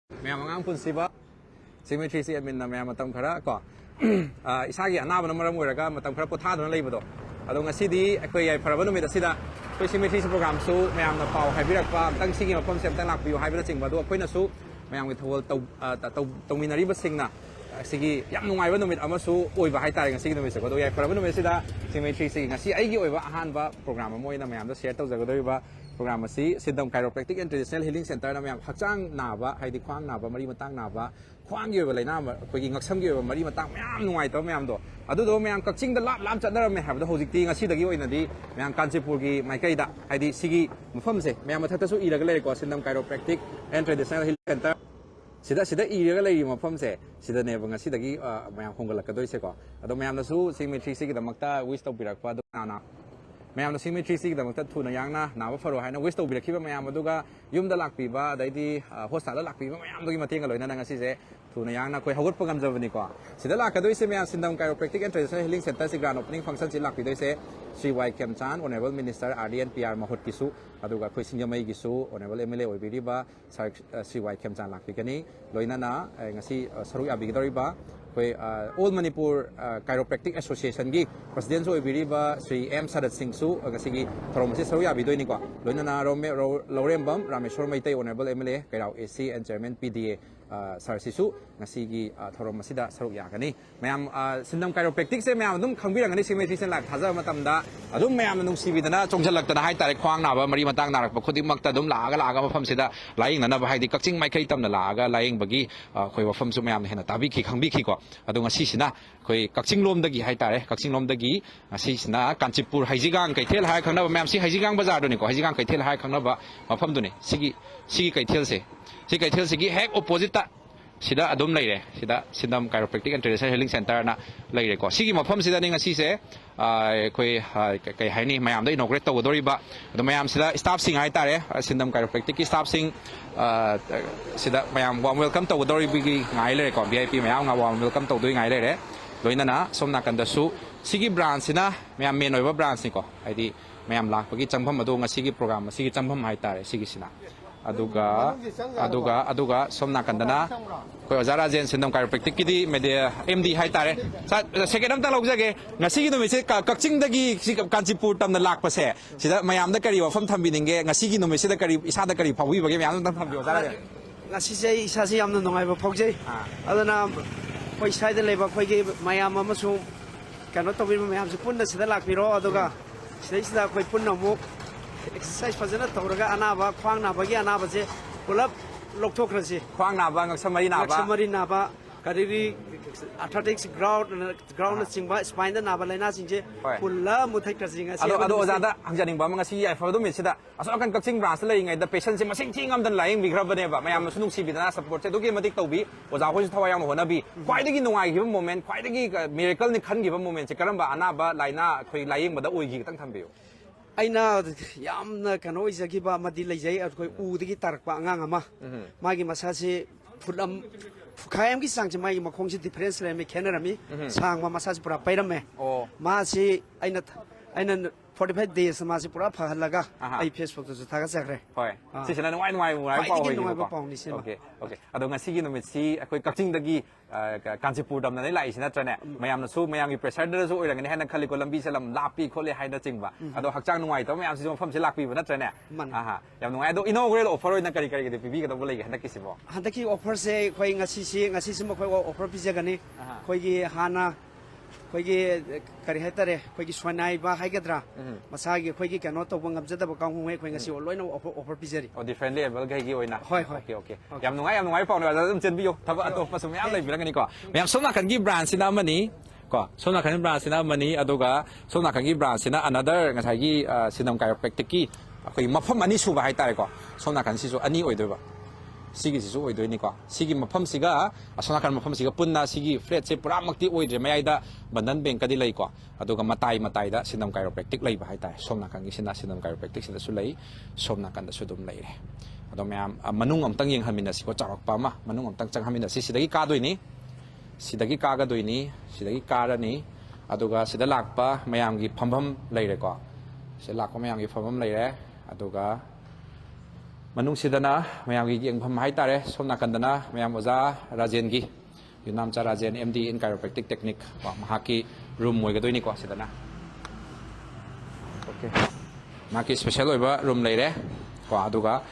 Mẹ mà ngang phun xí bá, xin mấy chị mình là mẹ mà tầm khá có, isa cái anh nào mà nó mua ra cái mà tầm khá bớt thà nó lấy bớt đó, đó ngay xí đi, cái ai phải vào nó mới được xí đó, cái xin mấy chị program số mẹ mà bảo hay biết được qua, tăng xí cái mà phong xem tăng lạc view hay biết được chừng vào đó, cái nó số mẹ cái thua tàu mình là đi bất sinh nè, xí cái yếm ngoài vào nó mới ama số oi vào hai tay ngay xí nó mới sẽ có đôi ai phải vào nó mới xí đó, xin mấy chị ngay xí ấy cái oi vào han vào program mà mỗi năm mẹ nó share tàu giờ cái đôi vào program mà xí Sindam Chiropractic and Traditional Healing Centerนะมหักจ้างหนาบะให้ดีขว้างหนาบะมารีมาตั้งหนาบะขว้างเยอะอะไรนะมาคุยกินงักซ้ำเยอะมารีมาตั้งไม่หน่วยตัวไม่ตัวตัวไม่กักจิงตลาดล้ำจัดได้ไม่หาตัวโฮจิตีงักซีตะกี้วันนี้ไม่การจิปูกีไม่ใกล้ด่าให้ดีสิกีมุฟัมเซ่ไม่มาทักตัวสู้อีเรื่องเลยก็ Sindam Chiropractic and Traditional Healing Center สิได้อีเรื่องเลยมุฟัมเซ่สิได้เนี่ยบางสิตะกี้ไม่คงกันละก็ด้วยเซ่ก็ตัวไม่ตัวสู้ซิมเมทริสิกแต่มักตาวิสต์บิรักว่าตัวนา मैं हम Simi three six दमक थू नयांग ना नाव furrow है ना waste तौबी रखी मैं यूम लापीबा hostel लापीबा मैं मतेंग लोना से थू नयांग ना कोई हगुट गमजबनी को लाकदोसे मैं Sindam chiropractic and traditional healing centre से ग्रांड ओपनिंग फंक्शन से लापीदोसे Shri Y Khemchand honourable minister RDN PR माहुद किसु कोई सिंगजमई किसु ऑनरेबल MLA ओइबिरिबा श्री वाई खेमचांद लापीगनी लोइनाना सरुक याबिगदोरिबा कोई ऑल मणिपुर कायरोप्रैक्टिक एसोसिएशन की प्रेसिडेंट ओइबिरिबा श्री M SARAT सिंह सु गसिगी थरोम से सरुक याबिदोइनिको लोइनाना Laurembam Rameshwar MEETEI honourable MLA KEIRAO AC and chairman PDA sir सिसु ngasi thorom masida saruk yakani mayam Sindam Chiropractic se mayam adum khangbirangani simmetration life thaja matamda adum mayam nung sibidana chongjalakta hai tare khwang na ba mari matang narak ba khudi makta adum laaga mafam sida laing na ba haidi kakching mai khai tamna laaga laing bagi khoi wafam su mayam hena tabi ki khangbi ki ko adu ngasi sina khoi kakching lom dagi hai tare kakching lom dagi ngasi sina Canchipur HEIJINGANG kaithel hai khangna ba mayam si HEIJINGANG bazar do ni ko HEIJINGANG kaithel hai khangna ba mafam do ni sigi kaithel se si kaithel sigi hek opposite ta sida adum leire sida Sindam Chiropractic and Traditional Healing Center na leire ko sigi mafam sida ni ngasi se koi kai haini mayam da inaugurate tawdori ba ado mayam sida staff sing hai tare Sindam Chiropractic ki staff sing sida mayam warm welcome tawdori bi ngai leire ko VIP mayam nga warm welcome tawdoi ngai leire loina na somna kan da su sigi branch sina mayam main oiba branch ni ko haidi mayam lak bagi changpham ado ngasi gi program sigi changpham hai tare sigi sina aduga somna kandana koi ozara jen Sindam Chiropractic ki di mede MD hai tare second am ta logjage ngasi gi no me se kakching dagi si Canchipur tam na lak pa se sida mayam da kari wafam thambi ninge ngasi gi no me se da kari isa da kari phawi bage mayam da thambi ozara de ngasi se isa se yam na nongai ba phokjei adana koi sai da leba koi gi mayam ama su kano to bi mayam su punna sida lak piro aduga sida koi punna mu exercise fazana tawraga anaba khwang na bagi anaba je pulap lokthokrasi khwang na ba ngaksamari na ba kariri athletics ground singba spine na ba laina singje pulla muthai krasi nga se ado ozada hangjaning ba ngasi ai fa do me sida aso kan kakching branch lai ngai da patient se masing thingam dan laing bi grab ne ba mayam sunung si bidana support se dogi matik tawbi oza hoi thawai yang hona bi khwaidagi nungai gi moment khwaidagi miracle ni khan gi moment se karamba anaba laina khoi laing ba da oi gi tang thambiyo aina yamna kano izagi ba madi leijai koi udagi tarakpa angang ama magi masasi fulam khayam gi sang mai makhong si difference le me khenarami sang ma masasi pura pairame ma si aina 45 days ma si pura phalaga ai Facebook to thaga sakre hoi si sina nuai pau hoi okay ado ngasi gi no me si akoi kakching dagi Canchipur dam na lai sina trane mayam na su mayam gi pressure da su oirang ne hana khali ko lambi salam lapi khole hai da chingba ado hakchang nuai to mayam si pham se lakpi ba na trane aha yam nuai ado inaugural offer oina kari gi pibi ga do lai handa ki sibo handa ki offer se khoi ngasi si mo khoi offer pije gani khoi gi hana khoi gi kari hai tare khoi gi swanai ba hai gadra masa gi khoi gi kano to bangam jada ba kang hungwe khoi ngasi loina offer pijeri o different level ga gi oina hoi okay yam nuai pau na dum chen bi yo thaba ato pa sum yam lai bi ngani ko mayam somna kan gi brand sina mani ko somna kan brand sina mani aduga somna kan gi brand sina another ngasai gi Sindam Chiropractic ki khoi mafam ani su ba hai tare ko somna kan si so ani oi doi ba sigi sisu oi doi ni ko sigi mafam siga asona kan mafam siga punna sigi flat se pura makti oi dre mayai da bandan bank kadi lai ko aduga matai da Sindam Chiropractic lai ba hai tai somna kan gi sina Sindam Chiropractic sida su lai somna kan da su dum lai re ado mayam manung amtang yeng hamina si ko charak pa ma manung amtang chang hamina si sidagi ka doi ni sidagi ka ga doi ni sidagi ka ra ni aduga sida lakpa mayam gi phambam lai re ko se lakpa mayam gi phambam lai re aduga Manung sidana mayam gi yengpham hai tare somna kandana mayam oza Rajen gi Yunam cha Rajen MD in chiropractic technique ko mahaki room moi ga doi ni ko sidana okay maki special oiba room leire ko aduga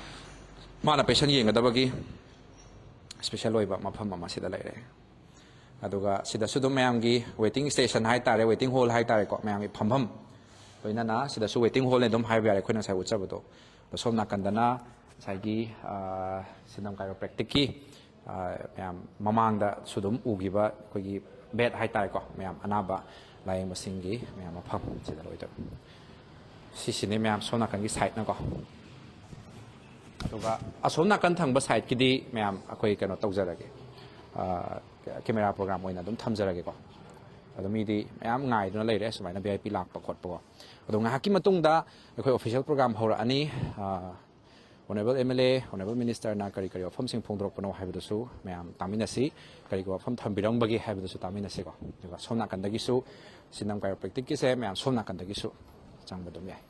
mana patient yeng da bagi special oiba mafam ma sida leire aduga sida sudum mayam gi waiting station hai tare waiting hall hai tare ko mayam gi phampham loina na sida su waiting hall ne dum hai bare khoina sai uchabado somna kandana saigi Sindam Chiropractic ki mayam mamang da sudum ugiba kogi bed hai tare ko mayam anaba layeng masingi mayam mafam sida loida sisine mayam somna kan gi side na ko aduga asomna kan thang ba side ki di mayam akoi kano tawjarage camera program oina dum thamjarage ko adu mi di mayam ngai duna leire sumaina VIP lakpa khotpa ko adu nga haki matung da akoi official program hora ani Honorable MLA, Honorable Minister na kari kari wafam sing phongdrok pano haibudasu mayam taminasi kari ko wafam thambirang bagi haibudasu taminasi ko diba somna kandagi su Sindam Chiropractic ki se mayam somna kandagi su changbadum yai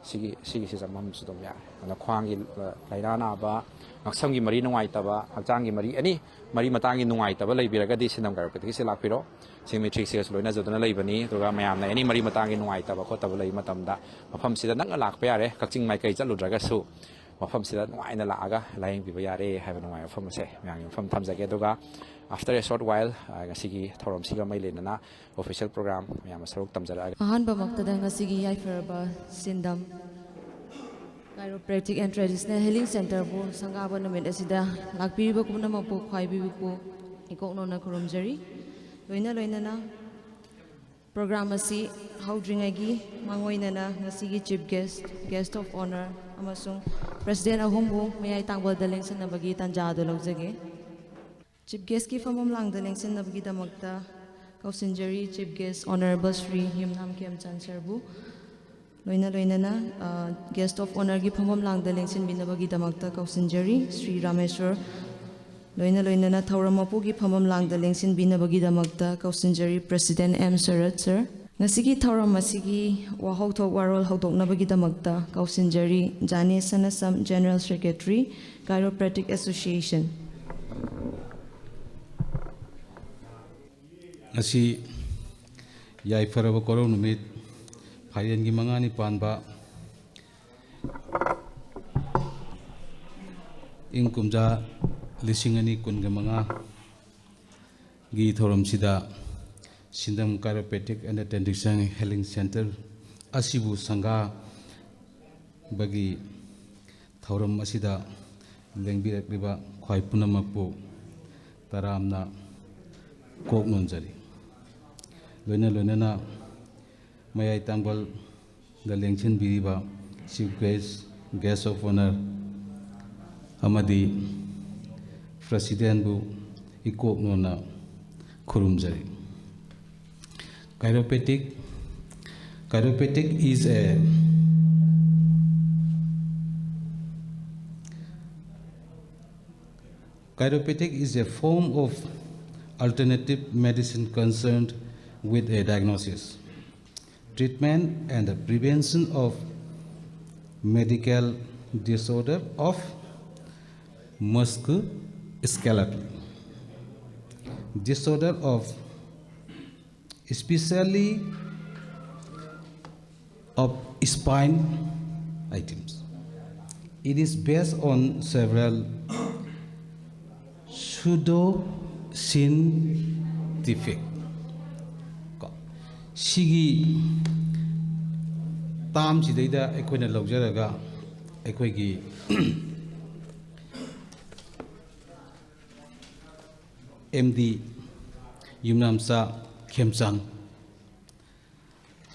sigi samam su dum yai ana khwang gi lairana ba ngaksam gi mari nungai taba hakjang gi mari ani mari matang gi nungai taba leibiraga di Sindam Chiropractic se lakpiro singmetri se loina joduna leibani duga mayam na ani mari matang gi nungai taba khotaba lei matamda mafam sida nang lakpa yare kakching mai kai chaludraga su mafam sida nuaina laaga laing biba yare haiba nuai mafam se mayang mafam thamjage duga after a short while ngasigi thorom siga mai lenana official program mayam saruk tamjara ahanba maktada ngasigi yaifaraba Sindam Chiropractic and Traditional Healing Center bu sangaba namit asida lakpiriba kumna mapu khwaibi bu ikokno na kurumjari loina na program asi haudringagi mangoina na ngasigi chief guest of honor amasung President ahumbu mayai tangbal daleng sin nabagi tanjado lagjage chief guest ki famam lang daleng sin nabagi damakta kausinjari chief guest honorable SHRI Yumnam KHEMCHAND serbu loina na guest of honor ki famam lang daleng sin binabagi damakta kausinjari SRI RAMESHWOR loina na thauramappu ki famam lang daleng sin binabagi damakta kausinjari President M SARAT sir Ngasigi thauram masigi wahau thok warol haudoknabagi damakta kausinjari Jani Sanasam General Secretary Chiropractic Association Ngasi yai faraba koro numit phayen gi mangani panba ingkumja lisingani kunga manga gi thoram sida Sindam Chiropractic and Traditional Healing Center asibu sangha bagi thauram asida lengbirakliba khwai punamapu taramna kok nonjari loina na mayai tangbal da lengchen biriba chief guest of honor amadi president bu ikok nona khurumjari Chiropractic is a form of alternative medicine concerned with a diagnosis, treatment and the prevention of medical disorder of musculoskeletal disorder of especially of spine items. It is based on several pseudo-scientific Sigi Tam Sidaida Equina Logeraga Equigi MD Yumnamsa KHEMCHAND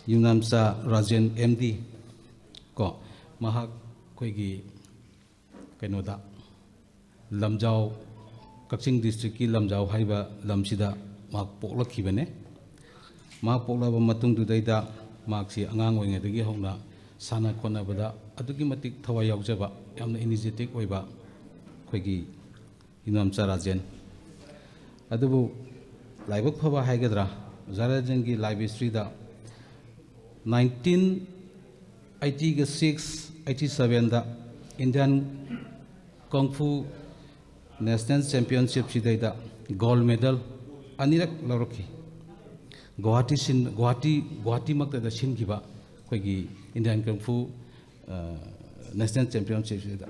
Yumnamsa Rajen MD Ko Mahak Koigi Kenoda Lamjau Kakching District ki Lamjau Haiba Lamsida Mak Pokla Kibane Mak Pokla Matung Dudaida Mak Si Angang Wingedagi Hona Sana Kona Bada Aduki Matik Tawa Yaujaba Yamna Energetic Weba Koigi Yumnamsa Rajen Adubu Laibuk Pava Haigadra Zarajangi Live History da 1986-87 da Indian Kung Fu National Championship sidaida gold medal anirak lauraki Guwahati makta da shingiba koigi Indian Kung Fu National Championship sida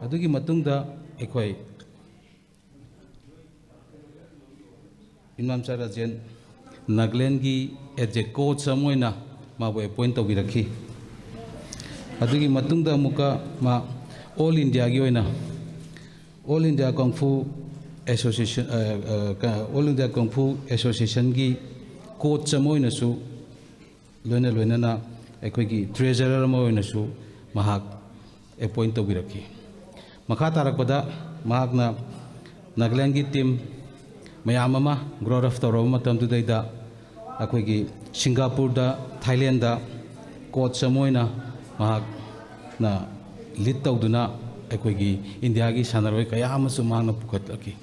adugi matungda ekoi Imam Sarajen Nagaland gi as a coach samoina ma bo appoint tawiraki adugi matungda muka ma all India gi oina All India Kung Fu Association All India Kung Fu Association gi coach samoina su loina na ekoi treasurer samoina su mahak appoint tawiraki makha tarakpada mahakna Nagaland gi team mayam ama grow up tawra matam tu daida akoi gi Singapore da Thailand da coach samoina mahak na lead tawduna akoi gi India gi sanaroi kaya amasu mahakna pukhatlaki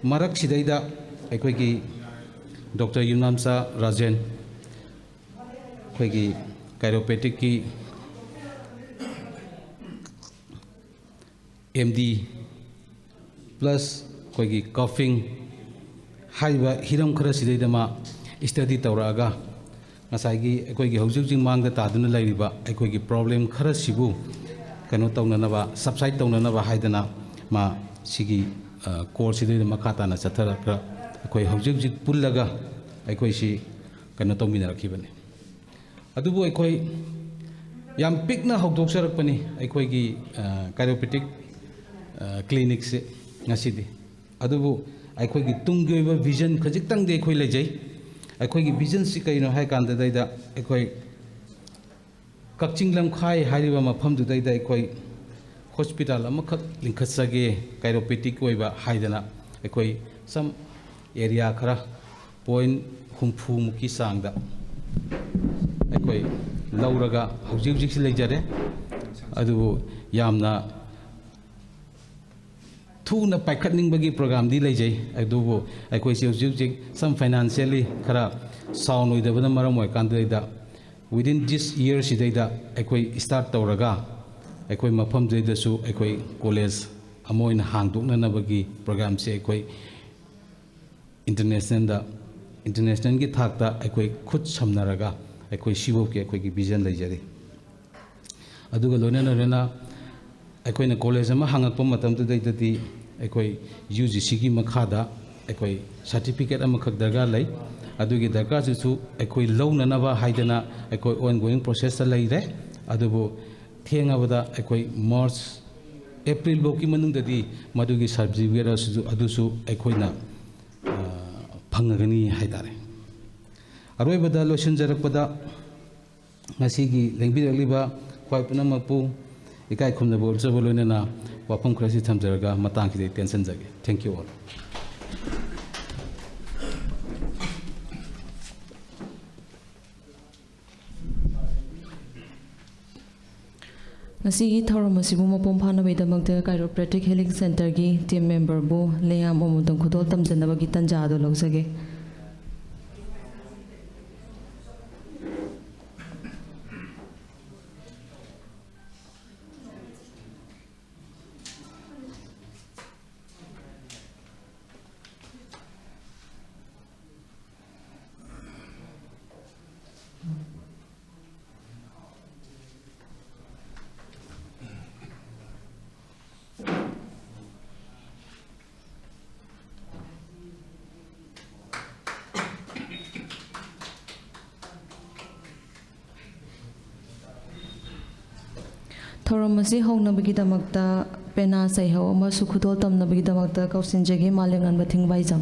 marak sidaida akoi gi Dr. Yunamsa Rajen akoi gi chiropractic ki MD plus akoi gi coughing haiba hiram khara sidaida ma study tawraga ngasai gi akoi gi hojik jing mangda taduna lairiba akoi gi problem khara sibu kano tawnanaba subside tawnanaba haidana ma sigi course sidaida makata na chathara kra akoi hojik jik pullaga akoi si kano tawmina rakhibane adubu akoi yam pikna hokdoksarakpani akoi gi chiropractic clinic se ngasidi adubu akoi gi tunggi oiba vision khajik de akoi lejai akoi gi vision si kaino hai kanda daida akoi kakching lamkhai hariba mafam du daida akoi hospital amakhak lingkhatsage chiropractic oiba haidana akoi some area khara point humfu muki sangda akoi lauraga hojik si lejare adubu yamna thuna paikhatning bagi program di lejai adubu akoi si hojik some financially khara sound oidabana maram oi kandaida within this year sidaida akoi start tawraga akoi mafam deida su akoi college amoina hangdukna na bagi program se akoi international gi thakta akoi khut samnaraga akoi sibo ke akoi gi vision lejare aduga loina akoi na college ama hangakpa matam tu daidati akoi UGC gi makhada akoi certificate ama khak darga lai adugi darga su akoi launa na ba haidana akoi ongoing process ta lai re adubu thengabada akoi March April boki manung dadi madugi certificate adusu akoi na phangagani haidare aroi bada lotion jarakpada ngasigi lengbirakliba khwai punamapu ikai khumna bol jaboloina na wapam khrasi thamjaraga matang ki tension jage thank you all Ngasigi thauram asibu mapom phanabaidamakta chiropractic healing center gi team member bu leyam omudam khudol tamjanaba gi tanja do lawsage Thauram asi hongnabagidamakta pena saihau amasu khudol tamnabagidamakta kausinjage malengan bathing baijam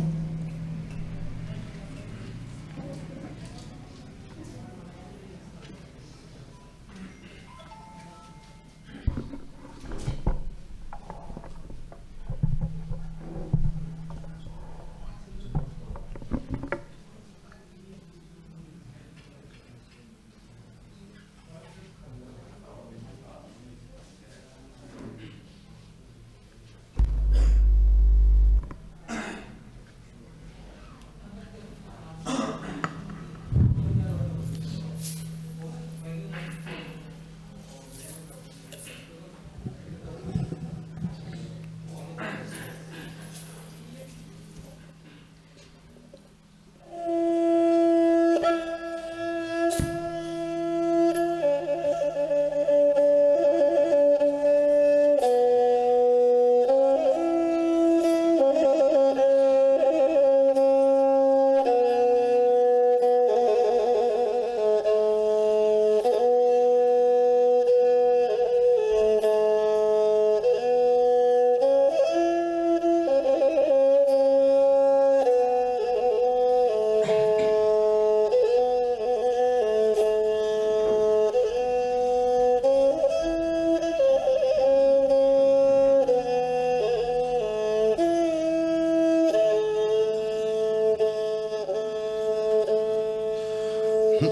Hai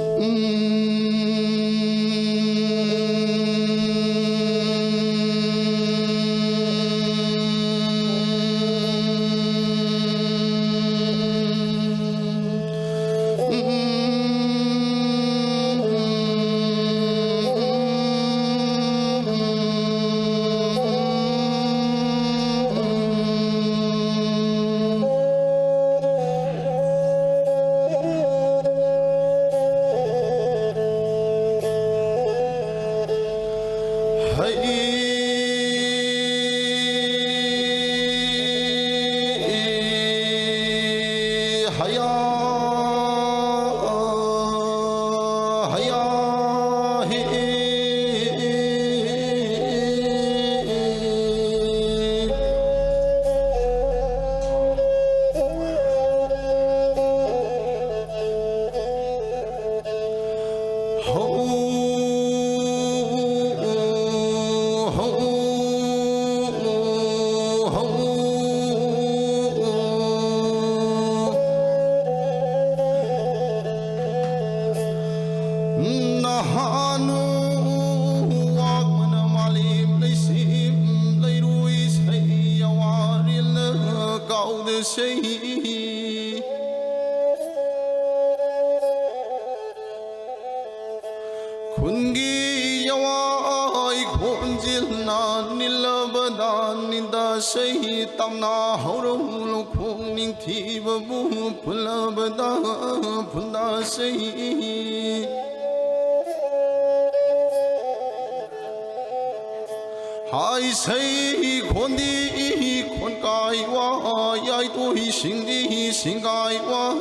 say khôn đi khôn cài wa yai tôi sinh đi sinh cài wa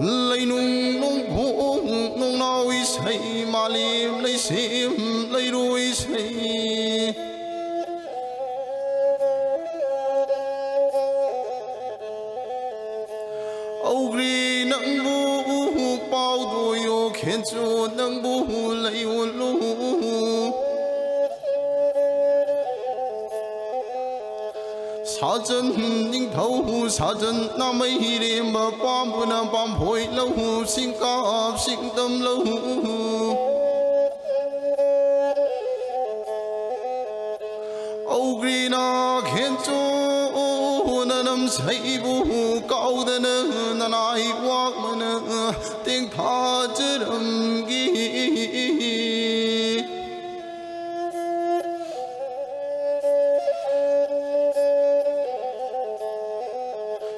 lấy nung nung buông nung nói say mà lim lấy sim lấy đuôi say âu ghi nắng bu bao đuôi yo khen chu nắng bu lấy lu 사전 닝터우 사전 남의 이름 밤부나 밤보일러우 신갑 신덤러우 오그리나 겐조나 남사이부 가우드는 나나이 와그는 땡타즈름기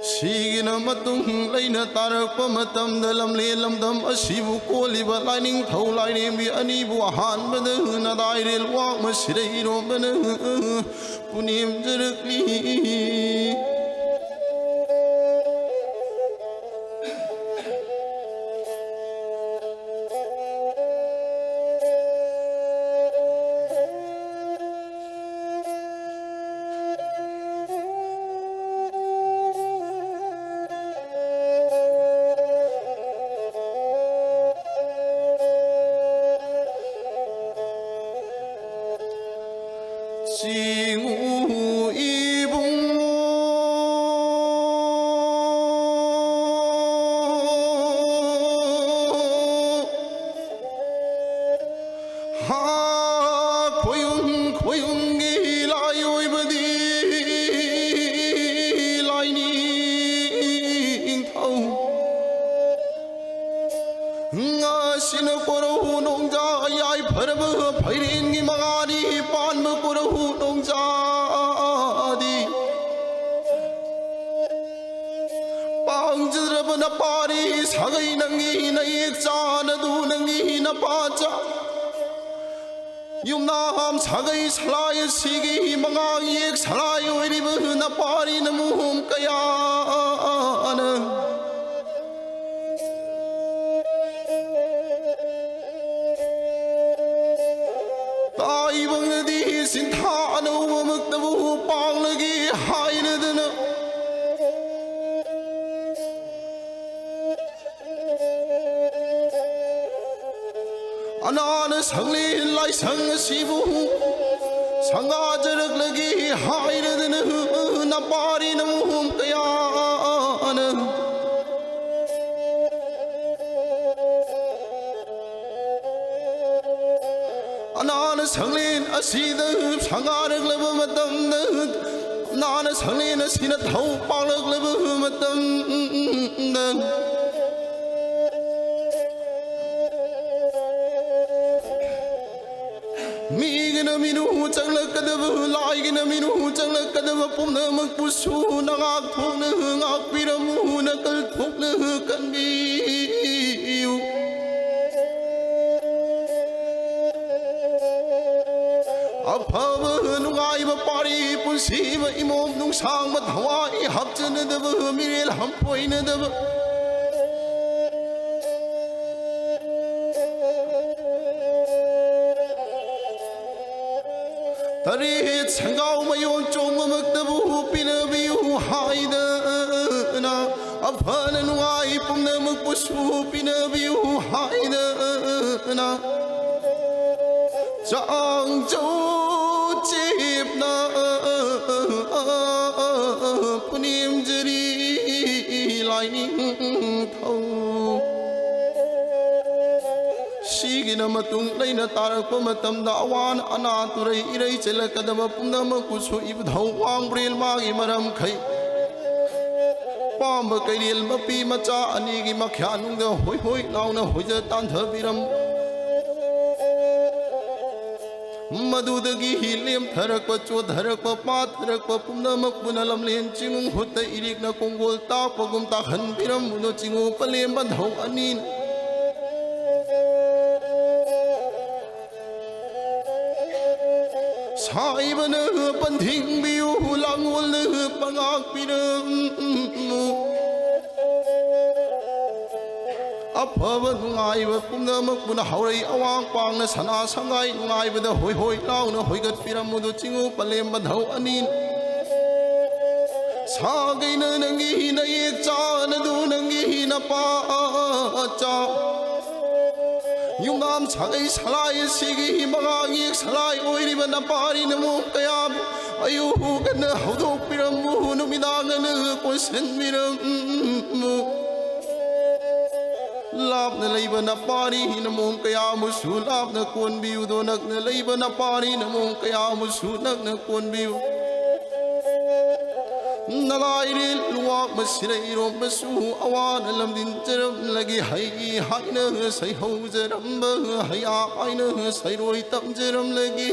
시기나 마tung leina tarakpa matam dalam le lamdam asibu koliba lining thau laine bi ani bu han bana na dairel wa masirei ro bana punim jerkli Yumnam sagai salai sigi mangang yek salai oiribu na pari namum kayana Tai bang di sinthanu muktabu pang lagi hainadana Anana sangli lai sang sibu sanga jarak lagi hairadana na pari namum kaya ꯑꯁꯤꯗ ꯁꯪꯒꯥꯔꯛꯂꯕ ꯃꯇꯝꯗ ꯅꯥꯅ ꯁꯪꯂꯦꯟ ꯑꯁꯤꯅ ꯊꯧ ꯄꯥꯡꯂꯛꯂꯕ ꯃꯇꯝꯗ ꯃꯤꯒꯤꯅ ꯃꯤꯅꯨ ꯆꯪꯂꯛꯀꯗꯕ ꯂꯥꯏꯒꯤꯅ ꯃꯤꯅꯨ ꯆꯪꯂꯛꯀꯗꯕ ꯄꯨꯝꯅꯃꯛꯄꯨꯁꯨ ꯅꯉꯥꯛ ꯊꯣꯛꯅ ꯉꯥꯛꯄꯤꯔꯝꯃꯨ ꯅꯀꯜ ꯊꯣꯛꯅ ꯀꯟꯕꯤꯌꯨ ꯑꯐꯕ ꯅꯨꯡꯉꯥꯏꯕ ꯄꯥꯔꯤ ꯄꯨꯟꯁꯤꯕ ꯏꯃꯣꯝ ꯅꯨꯡꯁꯥꯡꯕ ꯊꯋꯥꯏ ꯍꯥꯞꯆꯅꯗꯕ ꯃꯤꯔꯦꯜ ꯍꯝꯄꯣꯏꯅꯗꯕ ꯇꯔꯦꯠ ꯁꯪꯒꯥꯎ ꯃꯌꯣꯟ ꯆꯣꯡꯕꯃꯛꯇꯕꯨ ꯄꯤꯅꯕꯤꯌꯨ ꯍꯥꯏꯗꯅ ꯑꯐꯅ ꯅꯨꯡꯉꯥꯏ ꯄꯨꯝꯅꯃꯛꯄꯨꯁꯨ ꯄꯤꯅꯕꯤꯌු ꯍꯥꯏꯗꯅ ꯆꯥꯡꯖꯧ ꯆꯦꯞꯅ ꯄꯨꯅꯦꯝꯖꯔꯤ ꯂꯥꯏꯅꯤꯡꯊꯧ ꯁꯤꯒꯤꯅ ꯃꯇꯨꯡ ꯂꯩꯅ ꯇꯥꯔꯛꯄ ꯃꯇꯝꯗ ꯑꯋꯥꯟ ꯑꯅꯥ ꯇꯨꯔꯩ ꯏꯔꯩ ꯆꯦꯜꯂꯛꯀꯗꯕ ꯄꯨꯝꯅꯃꯛꯄꯨꯁꯨ ꯏꯕꯨꯙꯧ ꯋꯥꯡꯕ꯭ꯔꯦꯜ ꯃꯥꯒꯤ ꯃꯔꯝꯈꯩ ꯄꯥꯝꯕ ꯀꯩꯔꯦꯜ ꯃꯄꯤ ꯃꯆꯥ ꯑꯅꯤꯒꯤ ꯃꯈ꯭ꯌꯥꯅꯨꯡꯗ ꯍꯣꯏ ꯍꯣꯏ ꯂꯥꯎꯅ ꯍꯣꯏꯖ ꯇꯥꯟꯊꯕꯤꯔꯝ ꯃꯗꯨꯗꯒꯤ ꯂꯦꯝꯊꯔꯛꯄ ꯆꯣꯊꯔꯛꯄ ꯄꯥꯊꯔꯛꯄ ꯄꯨꯝꯅꯃꯛꯄꯨꯅ ꯂꯝꯂꯦꯟ ꯆꯤꯡꯅꯨꯡ ꯍꯨꯠꯇ ꯏꯔꯤꯛꯅ ꯀꯣꯡꯒꯣꯜ ꯇꯥꯛꯄꯒꯨꯝ ꯇꯥꯛꯍꯟꯕꯤꯔꯝꯕꯗꯣ ꯆꯤꯡꯉꯨ ꯄꯂꯦꯝꯕ ꯙꯧ ꯑꯅꯤꯅ ꯁꯥꯏꯕꯅ ꯄꯟꯊꯤꯡꯕꯤꯌꯨ ꯂꯥꯡꯒꯣꯜꯅ ꯄꯉꯥꯛꯄꯤꯔꯝꯃꯨ ꯑꯐꯕ ꯅꯨꯡꯉꯥꯏꯕ ꯄꯨꯝꯅꯃꯛꯄꯨꯅ ꯍꯧꯔꯩ ꯑꯋꯥꯡ ꯄꯥꯡꯅ ꯁꯅꯥ ꯁꯪꯒꯥꯏ ꯅꯨꯡꯉꯥꯏꯕꯗ ꯍꯣꯏ ꯍꯣꯏ ꯂꯥꯎꯅ ꯍꯣꯏꯒꯠꯄꯤꯔꯝꯃꯨꯗꯨ ꯆꯤꯡꯉꯨ ꯄꯂꯦꯝꯕ ꯙꯧ ꯑꯅꯤꯅ ꯁꯥꯒꯩꯅ ꯅꯪꯒꯤ ꯅꯌꯦꯛ ꯆꯥꯅꯗꯨ ꯅꯪꯒꯤ ꯅꯄꯥꯆꯥ ꯌꯨꯝꯅꯥꯝ ꯁꯥꯒꯩ ꯁꯂꯥꯏ ꯑꯁꯤꯒꯤ ꯃꯉꯥꯡ ꯌꯦꯛ ꯁꯂꯥꯏ ꯑꯣꯏꯔꯤꯕ ꯅꯄꯥꯔꯤ ꯅꯃꯣꯝ ꯀꯌꯥꯕꯨ ꯑꯌꯨꯛꯒꯅ ꯍꯧꯗꯣꯛꯄꯤꯔꯝꯃꯨ ꯅꯨꯃꯤꯗꯥꯡꯒꯅ ꯀꯣꯏꯁꯟꯕꯤꯔꯝꯃꯨ ꯂꯥꯞꯅ ꯂꯩꯕ ꯅꯄꯥꯔꯤ ꯅꯃꯣꯝ ꯀꯌꯥꯕꯨꯁꯨ ꯂꯥꯞꯅ ꯀꯣꯟꯕꯤꯌꯨꯗꯣ ꯅꯛꯅ ꯂꯩꯕ ꯅꯄꯥꯔꯤ ꯅꯃꯣꯝ ꯀꯌꯥꯕꯨꯁꯨ ꯅꯛꯅ ꯀꯣꯟꯕꯤꯌꯨ ꯅꯂꯥꯏꯔꯦꯜ ꯂꯨꯋꯥꯛ ꯃꯁꯤꯔꯩꯔꯣꯝꯕꯁꯨ ꯑꯋꯥꯅ ꯂꯝꯗꯤꯟꯖꯔꯝꯂꯒꯤ ꯍꯩ ꯍꯥꯏꯅ ꯁꯩꯍꯧꯖꯔꯝꯕ ꯍꯩꯌꯥ ꯍꯥꯏꯅ ꯁꯩꯔꯣꯏ ꯇꯝꯖꯔꯝꯂꯒꯤ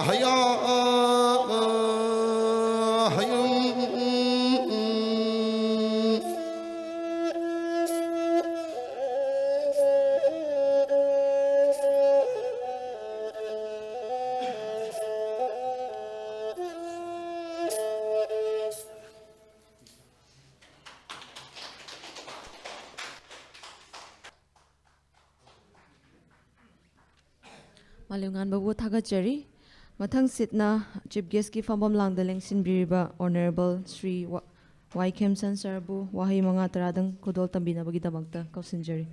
ꯍꯩꯌꯥ Malungan babu thagachari mathang sitna chief guest ki fambam langda lengsin biriba honorable SHRI KHEMCHAND sir bu wahi manga taradang kudol tambina bagi damakta kausinjari.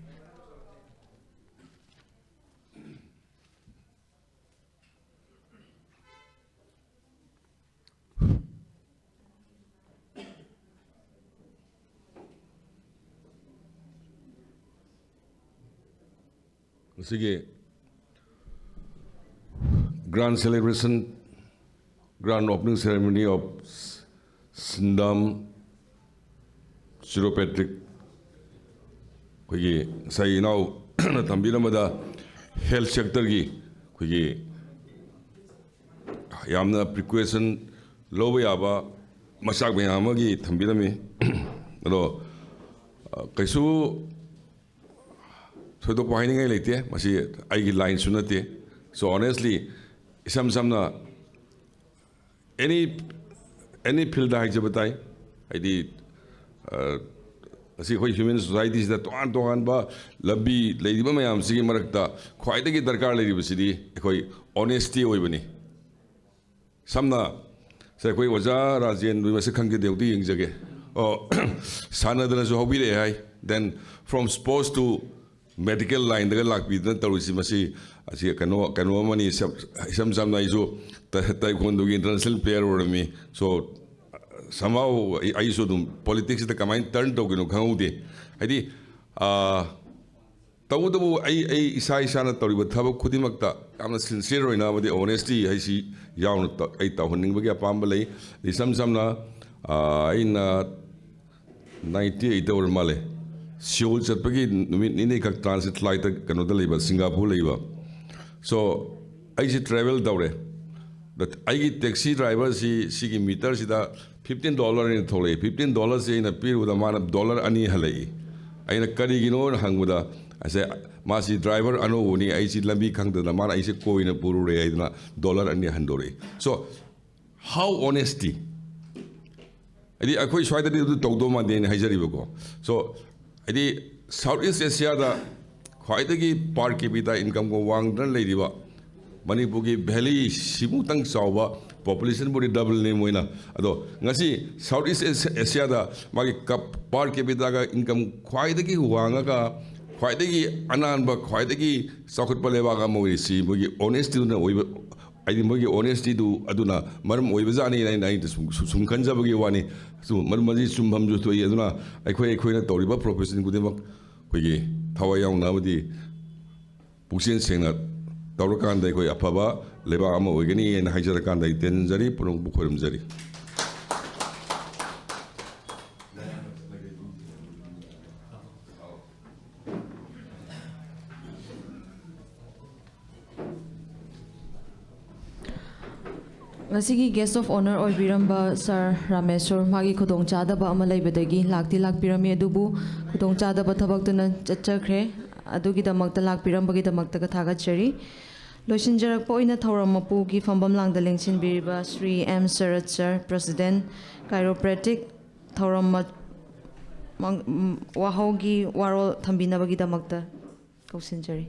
Sige grand celebration, grand opening ceremony of Sindam Chiropractic. We say now Tambilamada health sector gi we yamna precaution low yaba masak bayamagi Tambilami ado kaisu so to pointing a late masi I line sunate so honestly samna any field hajabatai I did asi koi human societies that toan ba labbi lady ba mayam sigi marakta khwaidagi darkar lady basidi koi honesty oibani samna se koi waja rajen we mase khangge deudi ingjage oh sanadana so hobby re hai then from sports to medical line daga lakbi dan tarusi masi asi kano mani sam na iso taekwondo gi international player or me so somehow I so dum politics the combine turn to gino khaude hadi तबुदबु इसा इसाना तौरीब थबक खुदिमक्ता यामना sincere होइना बदि honesty HiAce यावना तहनिंगबगी अपाम्ब लई इसम समना आइना 98 और माले Seoul चटपगी नुमित निने खक ट्रांसिट फ्लाइट कनोदा लेबा सिंगापुर लेबा सो आइसे ट्रैवल दौरे that आइगी टैक्सी ड्राइवर सी मीटर सिदा $15 इन थोले $15 से इन पीरुदा माना डॉलर अनि हलई आइना करिगिनो हंगबदा ऐसे मासी ड्राइवर अनोनी आइसी लंबी खंगदना माना आइसे कोइना पुरुरे आइदना डॉलर अनि हंदोरे सो हाउ ऑनेस्टी अदी अखोई स्वाइददी तौदो मादेन हाइजरिबको सो अदी साउथ ईस्ट एशिया दा ख्वाइदगी पार कैपिटा इनकम को वांगदन लेरिबा मणिपुर की वैली सिमुतंग चावबा पॉपुलेशन बुरी डबल ने मोइना अदो ngasi साउथ ईस्ट एशिया दा मागी पार कैपिटा का इनकम ख्वाइदगी वांगा ख्वाइदगी अनानबा ख्वाइदगी साखुत पलेबा का मोइसी मोगी ऑनेस्टी न ओइबा आइदि मोगी ऑनेस्टी दु अदुना मरम ओइबजानी नाइ सुम खंजबगी वानी सु मरमजी सुमभम जु तोइ अदुना अखोइना तौरिबा प्रोफेशन गुदेमक खोइगी थवा याउनाबदी पुक्सेन सेंगना तौरकांदा अखोइ अफबा लेबा अमा ओइगनी N हाइजरकांदा तेनजरी पुरंग बुखोरमजरी Ngasigi guest of honor oibiramba Sir Rameshwor magi khudong chadaba ama leibadagi lakpirami adubu khudong chadaba thabakduna chachakre adugi damakta lakpirambagi damakta ka thagachari loisinjarakpa oina thauram mapu gi fambam langda lengsinbiriba SHRI M SARAT Sir President Chiropractic thauram wahogi warol thambinabagi damakta kausinjari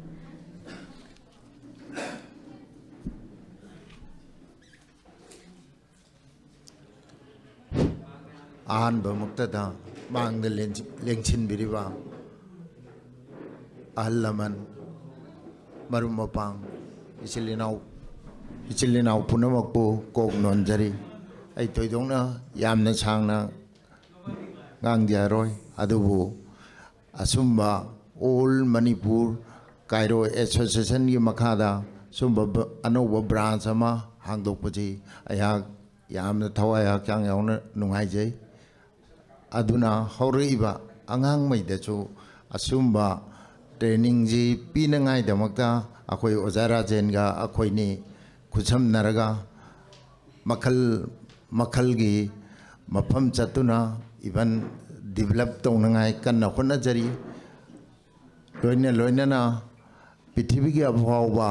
अहनब मुक्तदा मांगद लेंचिनबिरिबा अहल लमन मरुम मपांग इचिलिनाव पुनमकपु Coke नोनजरी आई तोइदोंना यामना सांगना गांगजारोय अदुबु असुम्बा all Manipur Cairo association की मखादा zumba अनोबा branch अमा हांगदोकपजी अयाक यामना थवाय हक्चांग यावना नुंगाइजै अदुना हौरइबा अंगांग मैदचु असुम्बा training जी पीनंगाई दमक्ता अखोई ओजारा जेनगा अखोइनी खुसम नरगा मखल गी मफम चतुना even develop तौनंगाई कन्ना होनजरी लोइना पृथ्वी की अभावबा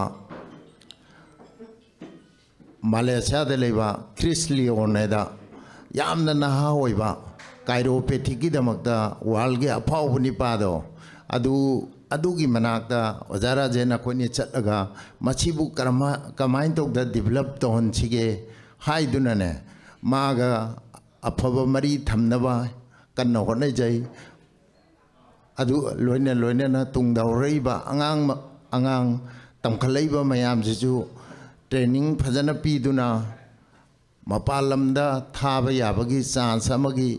Malaysia दे लेबा Chris लियोनेदा यामना नहा होइबा कायरोपैथिक की दमकता वर्ल्ड के अफाव निपादो अदुगी मनाक्ता ओजारा जेन अखोनी चलगा मछिबु कमाइन तौद डेवलप तौहनसिगे हाइदुनने मागा अफब मरी थमनबा कन्न होनजै अदु लोइना तुंगदौरैबा अंगांग तमखलैबा मयाम जिजु ट्रेनिंग फजना पीदुना मपाल लमदा थाबा याबगी चांस अमगी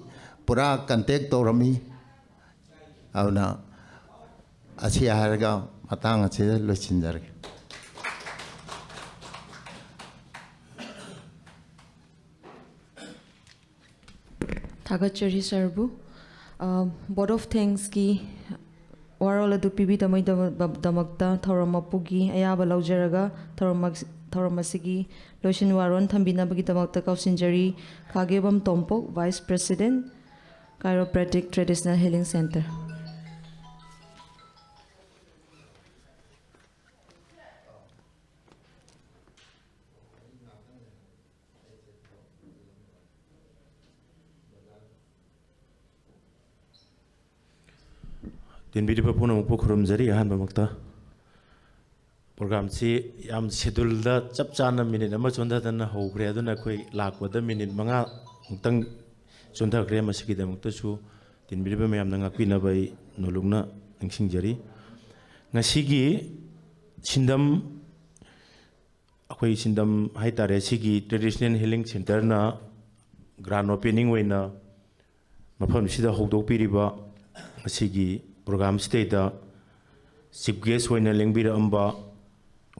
पूरा कंटेक्ट तौरमी अवना अच्छी हारगा मतंग अच्छे लोचिंजरगे Thagachari Sarbu Board of Thanks ki warol adu pibi tamai damakta thoramapugi ayaba laujaraga thoramasigi loishin waron thambinabagi damakta kausinjari khagebam tompok Vice President Chiropractic Traditional Healing Center दिन बिदि पपुना मुपु खुरुमजरी अहानबा मक्ता programme से याम schedule दा चप चाना minute अमा चोंदादना होग्रे अदुना खोइ लाकवदा minute मंगा मुक्तंग चोंदाग्रे मसिगी दमक्तसु दिन बिदि मयाम नंगा पिनाबै नोलुंगना नंसिंजरी ngasiगी सिंदम अखोइ सिंदम हाइतारे सिगी ट्रेडिशनल हीलिंग सेंटर ना ग्रांड ओपनिंग वेना मफम सिदा होगदोक पिरिबा ngasiगी प्रोग्राम स्टेटा Chief guest hoina lengbira amba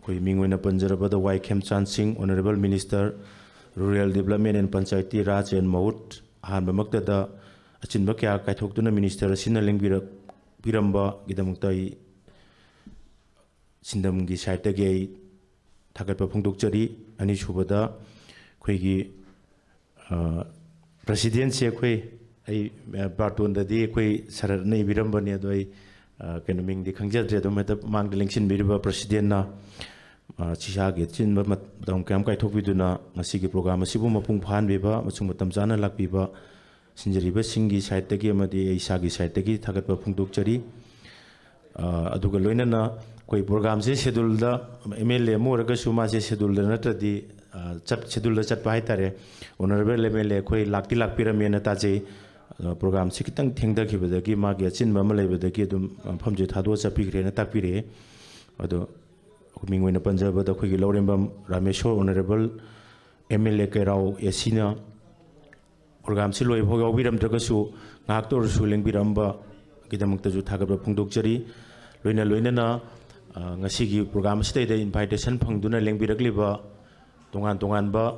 koi mingwena panjarabada Y KHEMCHAND Singh Honorable Minister Rural Development and Panchayati Raj and MAHUD han bamakta da achinba kya kaithokduna minister asina lengbira piramba gidamuktai Sindam gi site ge thagatpa phongdokchari ani subada khoigi president se khoi ai barton da di khoi sarat nei biramba ne doi kenoming di khangjadre do meta mang de lengsin biriba president na chisha ge chin ba dom kam kai thokbiduna ngasi gi program asibu mapung phan beba machung matam jana lakbiba sinjariba singi site tagi amadi isa gi site tagi thagatpa phongdokchari aduga loinana koi program se schedule da MLA mo raga suma se schedule da natadi chat schedule da chat pai tare honorable MLA koi lakti lakpirame na ta je program se kitang thengda khibadagi ma gi chin ba ma leibadagi dum phamje thado chapigre na takpire ado mingwena panjaba da khoi gi LOUREMBAM RAMESHWOR honorable MLA KEIRAO Yasina program se loi bhoga obiram dragasu ngak tor su lengbiramba gidamakta ju thagaba phongdokchari loina na ngasi gi program stay da invitation phangduna lengbirakliba tongan ba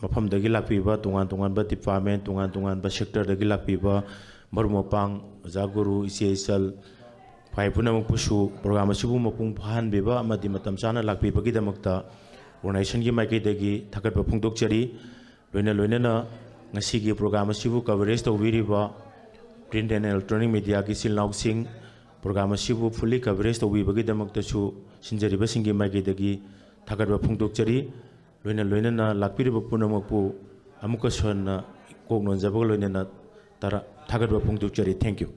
mafam dagi lakpiba tongan ba department tongan ba sector dagi lakpiba marumopang jaguru isal phai punamuk pusu program asibu mapung phan beba amadi matam chana lakpiba gidamakta organization gi maikai dagi thagatba phongdokchari loina na ngasi gi program asibu coverage tawiriba print and electronic media gi silnauk sing program asibu fully coverage tawibagi damakta chu sinjariba singi maikai dagi thagatba phongdokchari loina na lakpiriba punamakpu amuka sonna koknon jabag loina na tara thagatba phongdokchari. Thank you.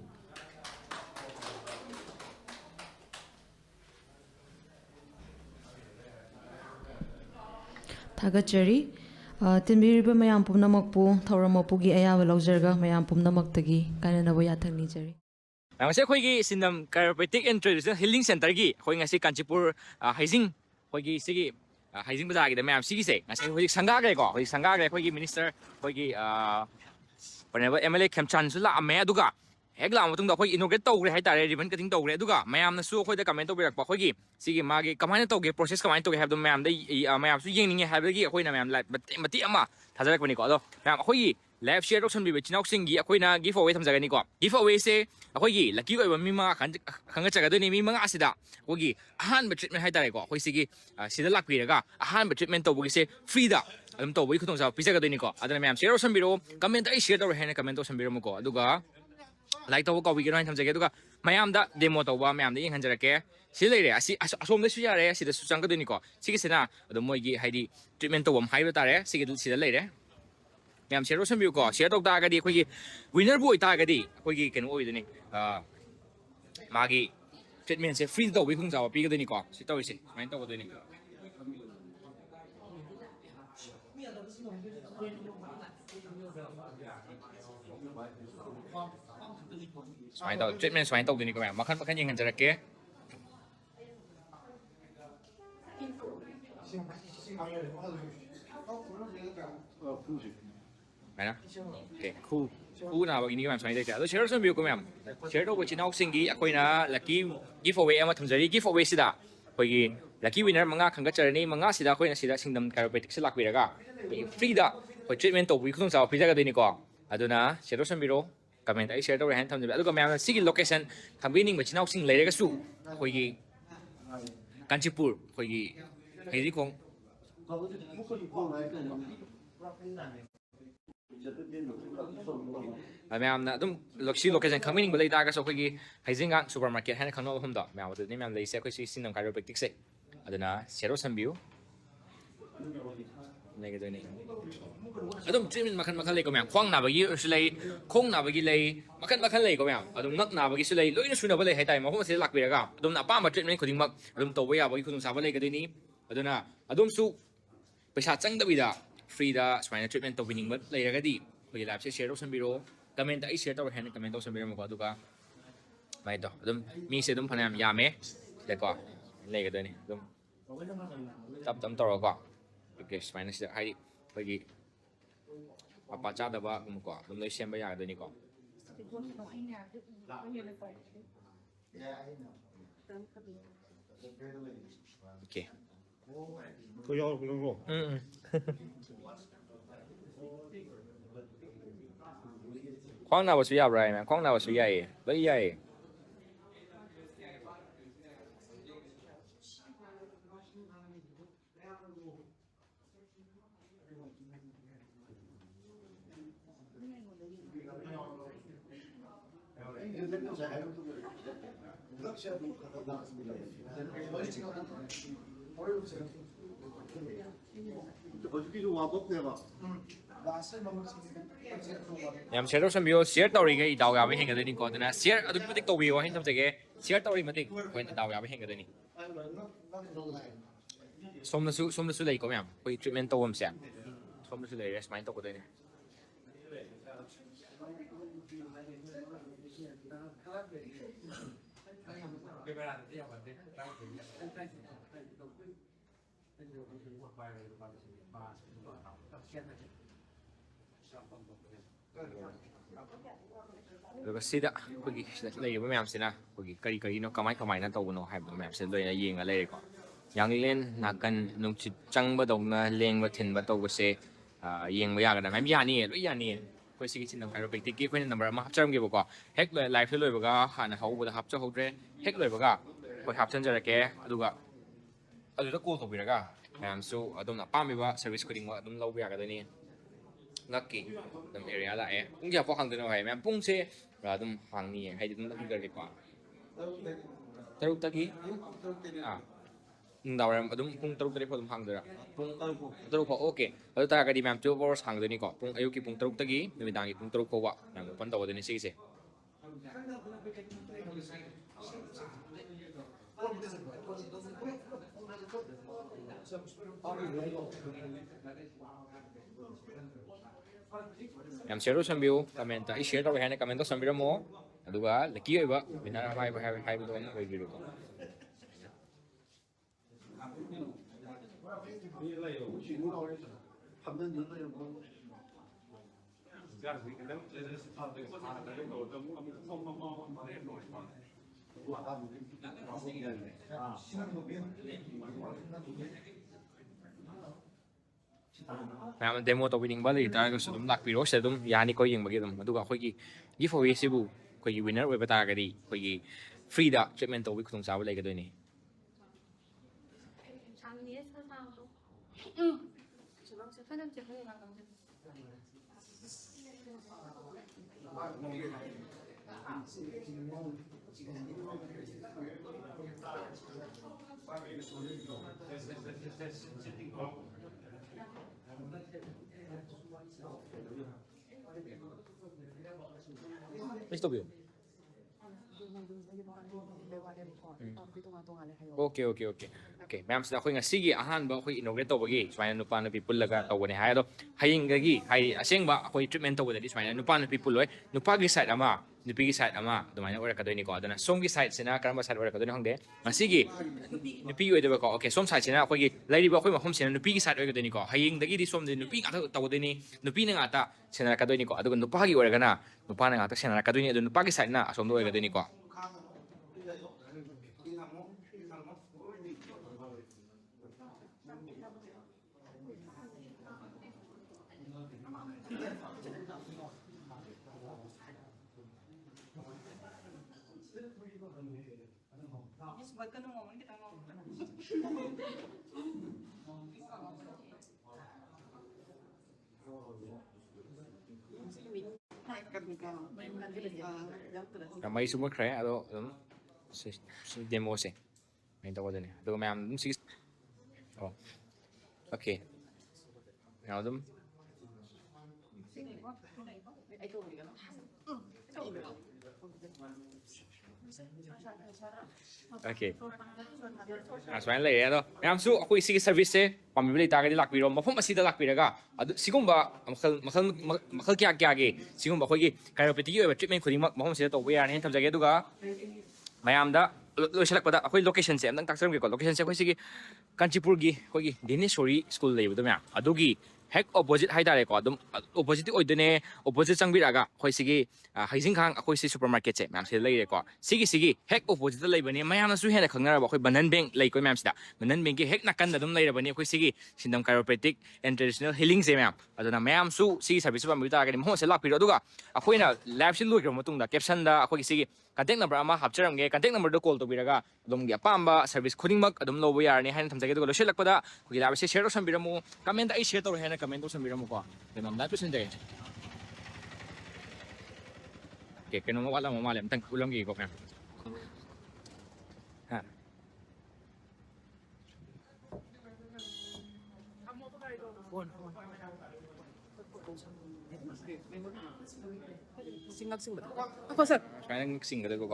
Thagachari tinbiriba mayam pumnamakpu thauramappugi ayaba lawjarga mayam pumnamaktagi kainanaba yathangni jari. Ngasi khoigi Sindam Chiropractic and Traditional Healing Center gi khoi ngasi Canchipur Haijing khoigi sigi Haijing bazar gi da mayam sigi se ngasi khoigi sangha ge ko khoigi sangha ge khoigi minister khoigi panaba MLA KHEMCHAND su la ame aduga hegla matung da khoi inaugurate tawgre haitare ribbon cutting tawgre aduga mayam na su khoi da comment tawbirak pa khoigi sigi magi kamaina tawge process kamaina tawge habdo mayam da mayam su yengninge habagi khoi na mayam mati ama thajarak bani ko ado mayam khoigi live share option bi chinau singi akoina give away thamjagani ko give away se akoigi lucky oiba mi ma khanga chagadoni mi manga asida akoigi ahan treatment haitare ko akoi sigi sida lakpiraga ahan treatment tawbugi se free da adum tawbui khutong sa pijagadoni ko adana mayam share option biro comment ai share tawre hena comment option biro mo ko aduga like tawbo ko wigi rain thamjage aduga mayam da demo tawba mayam da yenghanjarake si leire asi asom da su yare sida su changadoni ko sigi sena adum moigi haidi treatment tawbam haiba tare sigi sida leire ma'am share Roshan भी को share तो ताकि दी कोई winner बोई ताकि दी कोई can वो इधर नहीं मागी ट्रीटमेंट से फ्री तो भी खुंग जाओ पी के देनी को सितो इसे मैं तो वो देनी स्वाइन तो ट्रीटमेंट स्वाइन तो देनी को मैम मखन ये घंटे रखे Mana? Okay, cool. Cool na bagi ni kami sampai dah. So share some view kami. Share tu buat cina singi. Aku ina lucky giveaway amat thamjari giveaway sida. Kogi lucky winner manga khangga charani manga sida aku ina sida Sindam Chiropractic se lakwi raga. Free da. Koi treatment tu bui khung sawa free jaga deni ko. Aduna share some view. Comment ai share tu hand thamjari. Adu kami amna sigi location kambini buat cina sing lere kasu. Kogi Canchipur. Kogi Haiji kong. Ma'am ना तुम लक्ष्य location खमीनिंग बले दागा सो कोई हाइजिंगांग supermarket है खनो हम the ma'am तो ma'am ले से कोई सिंदम chiropractic से अदना शेरो संबियो नेगे दोनी अदम ट्रीटमेंट मखन ले को मैम खोंग नाबगी उसले खोंग नाबगी ले मखन ले को मैम अदम नक नाबगी सुले लोइन सुनब ले है टाइम महो से लाकबिरगा अदम ना पाम ट्रीटमेंट खुदिंग मक अदम तोबो याबगी खुदुं साबा ले गदनी अदना अदम सु पैसा चंगदबिदा फ्री दा स्वाइन ट्रीटमेंट तो विनिंग बट लेरगदी कोई लाइव से शेयर ऑप्शन बिरो कमेंट आई शेयर तो हैन कमेंट ऑप्शन बिरो मको दुका माइ तो अदम मी से अदम फनाम यामे लेको लेगदनी अदम तम तोरको ओके स्वाइन से हाई कोई apa चादबा मको अदम ले सेम यागदनी को Okay. Khoang nào bác sĩ à rồi mà khoang nào bác sĩ vậy lấy vậy em share đâu xem video share tàu cái đào gà với hình cái đấy đi còn thế nào share ở đây mới tích tàu video hay không thế cái share tàu đi mới tích quên đào gà với hình cái đấy đi xôm nó su lấy có mẹ quay treatment tàu em xem xôm nó su lấy rest mind tàu cái đấy rồi sida quỳ lấy với mẹ xin na quỳ cái nó cái nó tàu nó hay mẹ xin lấy là gì ngay lấy có yang lên là cần nông chít trăng bắt đầu là lên và thìn bắt đầu cái xe yang bây giờ cái này mấy giờ nè quỳ sĩ Sindam Chiropractic cái quên number mà hấp trong cái bộ có hết lời live thôi lời bộ có hẳn hậu bộ hấp cho hậu re hết lời bộ có quỳ hấp chân ra cái đúng không ở đó cô thuộc về cái em số ở đâu là 30 service quyết định ở đâu lâu về cái đấy nè ngắt kỹ tầm area lại cũng giờ phó hàng từ nào vậy em bung xe rồi tầm hàng này hay tầm cái cái quả teruk tadi đầu em đúng bung teruk tadi phó tầm hàng rồi bung teruk phó ok ở ta cái đi em chưa vào hàng rồi này có bung ayo ki bung teruk tadi mình đang bung teruk phó vậy em vẫn đầu này xí xí em share some view comment ta share tau hai comment some view mo aduga laki ba binar hai do na koi video ko Nam demo to winning bali ta ko sudum lak piro se dum yani ko yeng bagi dum aduga khoi gi giveaway sibu khoi gi winner we bata ga di khoi gi free da treatment to wi khung sa lai ga doi ni Listo view. Okay. Ma'am sida khoi ngasi gi ahan ba khoi inaugurate to bagi swaina nupa na people laga to ne hai do haying gi hai aseng ba khoi treatment to da di swaina nupa na people loi nupa gi side ama nupi gi side ama do mai ora ka do ni ko adana som gi side sina karma side ora ka do ni hongde ngasi gi nupi oi de ba ko okay som side sina khoi gi lairi ba khoi ma hom sina nupi gi side oi ka do ni ko haying gi di som de nupi ka to de ni nupi na nga ta sina ka do ni ko adu nupa gi ora ga na nupa na nga ta sina ka do ni adu nupa gi side na asom do oi ka do ni ko May sumber kaya ado si demo se may tawo din ado ma'am si oh okay now dum okay aswan le ado ma'am su ako isi service se pamibili ta ga di lakbiro mafum asida lakbiraga adu sigumba makal kya ge sigumba khoi gi chiropractic gi treatment khudi mafum sida to we are hen thamjage duga mayam da lo select pada akoi location se amdang taksam ge ko location se khoi sigi Canchipur gi khoi gi Dineshwari school lei bu ma'am adugi ꯍꯦꯛ opposite ꯍꯥꯏꯇꯥꯔꯦꯀꯣ ꯑꯗꯨꯝ ꯑꯣꯄꯣꯖꯤꯠꯇꯤ ꯑꯣꯏꯗꯣꯏꯅꯦ opposite ꯆꯪꯕꯤꯔꯛꯑꯒ ꯑꯩꯈꯣꯏ ꯁꯤꯒꯤ ꯍꯩꯖꯤꯡꯈꯥꯡ ꯑꯩꯈꯣꯏ ꯁꯤ super ꯃꯥꯔꯀꯦꯠꯁꯦ ꯃꯌꯥꯝ ꯁꯤꯗ ꯂꯩꯔꯦꯀꯣ ꯁꯤꯒꯤ ꯍꯦꯛ ꯑꯣꯄꯣꯖꯤꯠꯇ ꯂꯩꯕꯅꯤ ꯃꯌꯥꯝꯅꯁꯨ ꯍꯦꯟꯅ ꯈꯪꯅꯔꯕ ꯑꯩꯈꯣꯏ ꯕꯟꯙꯟ ꯕꯦꯡꯛ ꯂꯩꯀꯣ ꯃꯌꯥꯝꯁꯤꯗ ꯕꯟꯙꯟ ꯕꯦꯡꯛꯀꯤ ꯍꯦꯛ ꯅꯥꯀꯟꯗ ꯑꯗꯨꯝ ꯂꯩꯔꯕꯅꯤ ꯑꯩꯈꯣꯏ ꯁꯤꯒꯤ ꯁꯤꯟꯗꯝ ꯀꯥꯏꯔꯣꯄ꯭ꯔꯦꯇꯤꯛ ꯑꯦꯟ ꯇ꯭ꯔꯦꯗꯤꯁꯅꯦꯜ ꯍꯤꯂꯤꯡꯁꯦ ꯃꯌꯥꯝ ꯑꯗꯨꯅ ꯃꯌꯥꯝꯁꯨ ꯁꯤꯒꯤ ꯁꯥꯔꯚꯤꯁꯁꯦ ꯄꯥꯝꯕꯤꯕ ꯇꯥꯔꯒꯗꯤ ꯃꯐꯝ ꯑꯁꯤꯗ ꯂꯥꯛꯄꯤꯔꯣ ꯑꯗꯨꯒ ꯑꯩꯈꯣꯏꯅ ꯂꯥꯏꯚꯁꯤ ꯂꯣꯏꯈ꯭ꯔꯕ ꯃꯇꯨꯡꯗ ꯀꯦꯞꯁꯟꯗ ꯑꯩꯈꯣꯏꯒꯤ ꯁꯤꯒꯤ ꯀꯟꯇꯦꯛ ꯅꯝꯕꯔ ꯑꯃ ꯍꯥꯞꯆꯔꯝꯒꯦ ꯀꯟꯇꯦꯛ ꯅꯝꯕꯔꯗ ꯀꯣꯜ ꯇꯧꯕꯤꯔꯒ ꯑꯗꯣꯝꯒꯤ ꯑꯄꯥꯝꯕ ꯁꯥꯔꯚꯤꯁ ꯈꯨꯗꯤꯡꯃꯛ ꯑꯗꯨꯝ ꯂꯧꯕ ꯌꯥꯔꯅꯤ ꯍꯥꯏꯅ ꯊꯝꯖꯒꯦ ꯑꯗꯨꯒ ꯂꯣꯏꯁꯤꯜꯂꯛꯄꯗ ꯑꯩꯈꯣꯏꯒꯤ ꯂꯥꯏꯚꯁꯦ ꯁꯦꯌꯔ ꯇꯧꯁꯟꯕꯤꯔꯝꯃꯨ ꯀꯃꯦꯟꯇ ꯑꯩ ꯁꯦꯌꯔ ꯇꯧꯔꯦ ꯍꯥꯏꯅ ꯀꯃꯦꯟ ꯇꯧꯁꯟꯕꯤꯔꯝꯃꯨꯀꯣ ꯑꯗꯨ ꯃꯌꯥꯝ ꯂꯥꯏꯚ ꯂꯣꯏꯁꯤꯟꯖꯒꯦ oke kayaknya wala mo malam tang ulang gi ko ma'am ha singak ba apa sir kaya nang sing ka ko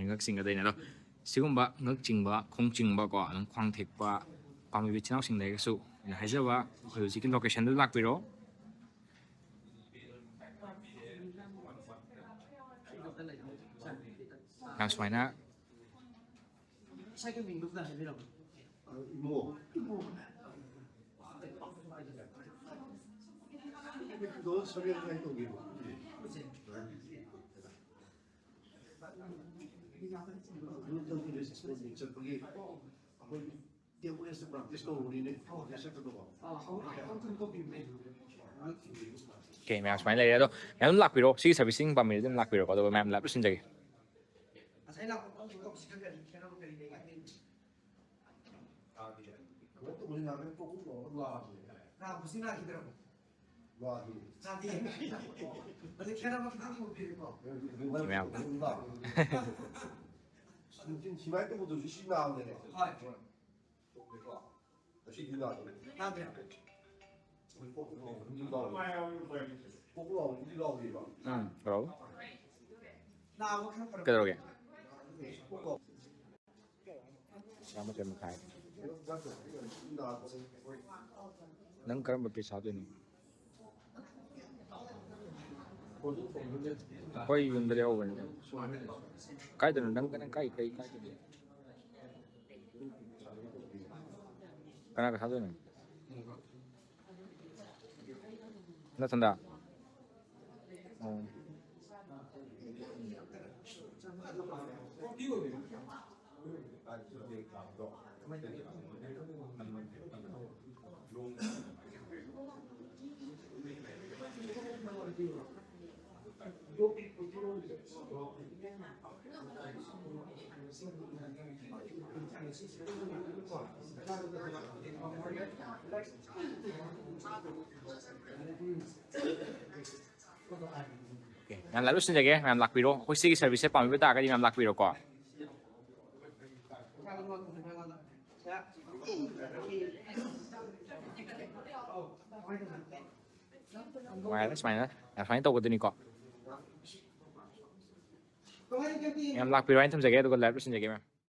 ngak sing ka dai na lo sigumba ngak chingba khong chingba ko nang khwang thekpa pami bi chinau sing dai su na haijaba khoi ji kin location da lakpiro kam swaina oke ma'am swaina lai do ma'am lakpiro si servicing pami dum lakpiro ko do ma'am lap sin jage Bro. Kederoge. Sama cem khai. Nang karam bapi sa ni. Koi yun dali ako ni. Kai dan nang kai. Kana ka sa ni. Na tanda. Ma'am lalu sin jage ma'am lakpiro khoi sigi service pami ba ta ka di ma'am lakpiro ko wireless mana ma'am fine to ko dini ko ma'am lakpiro ain tham jage to ko lalu sin jage ma'am